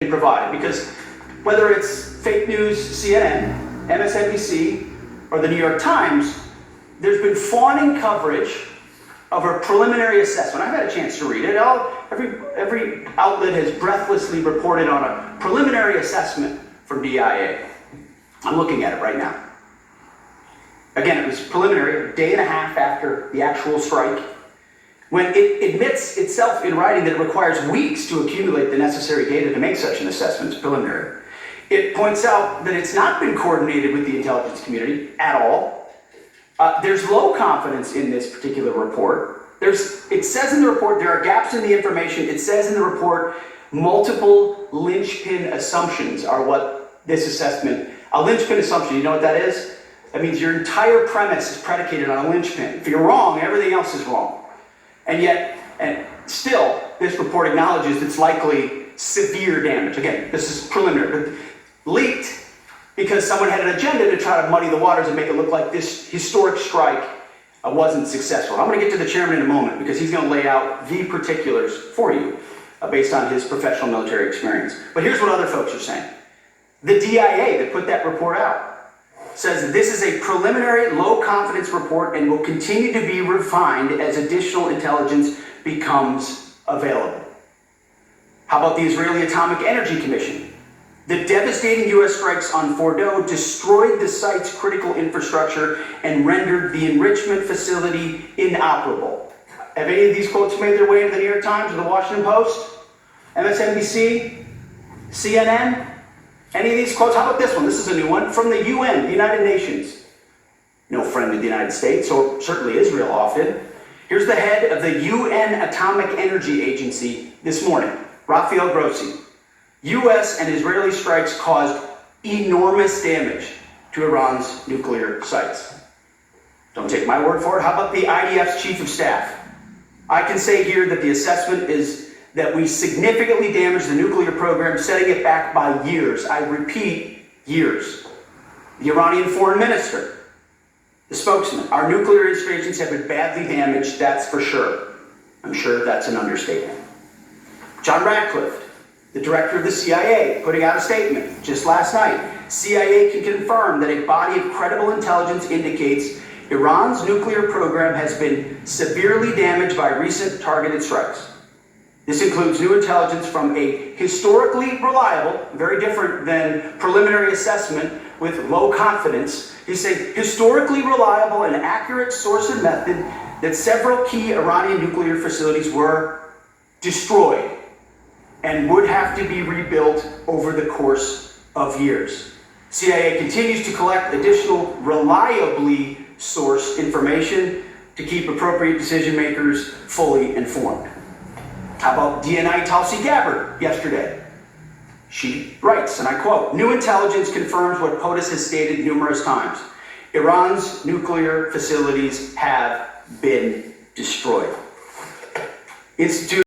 provided, because whether it's fake news, CNN, MSNBC, or the New York Times, there's been fawning coverage of a preliminary assessment. I've had a chance to read it. Every outlet has breathlessly reported on a preliminary assessment from DIA. I'm looking at it right now. Again, it was preliminary, a day and a half after the actual strike, when it admits itself in writing that it requires weeks to accumulate the necessary data to make such an assessment. It's preliminary. It points out that it's not been coordinated with the intelligence community at all. There's low confidence in this particular report. It says in the report there are gaps in the information. It says in the report multiple linchpin assumptions are what this assessment, a linchpin assumption, you know what that is? That means your entire premise is predicated on a linchpin. If you're wrong, everything else is wrong. And yet, and still, this report acknowledges it's likely severe damage. Again, this is preliminary, but leaked because someone had an agenda to try to muddy the waters and make it look like this historic strike wasn't successful. I'm going to get to the chairman in a moment because he's going to lay out the particulars for you based on his professional military experience. But here's what other folks are saying. The DIA that put that report out says this is a preliminary low-confidence report and will continue to be refined as additional intelligence becomes available. How about the Israeli Atomic Energy Commission? The devastating U.S. strikes on Fordo destroyed the site's critical infrastructure and rendered the enrichment facility inoperable. Have any of these quotes made their way into the New York Times or the Washington Post? MSNBC? CNN? Any of these quotes? How about this one? This is a new one from the UN, the United Nations. No friend of the United States, or certainly Israel often. Here's the head of the UN Atomic Energy Agency this morning, Rafael Grossi. U.S. and Israeli strikes caused enormous damage to Iran's nuclear sites. Don't take my word for it. How about the IDF's chief of staff? I can say here that the assessment is that we significantly damaged the nuclear program, setting it back by years. I repeat, years. The Iranian foreign minister, the spokesman, our nuclear installations have been badly damaged, that's for sure. I'm sure that's an understatement. John Radcliffe, the director of the CIA, putting out a statement just last night. CIA can confirm that a body of credible intelligence indicates Iran's nuclear program has been severely damaged by recent targeted strikes. This includes new intelligence from a historically reliable, very different than preliminary assessment with low confidence. He's saying historically reliable and accurate source and method that several key Iranian nuclear facilities were destroyed and would have to be rebuilt over the course of years. CIA continues to collect additional reliably sourced information to keep appropriate decision makers fully informed. How about DNI Tulsi Gabbard yesterday? She writes, and I quote, "New intelligence confirms what POTUS has stated numerous times. Iran's nuclear facilities have been destroyed." Institute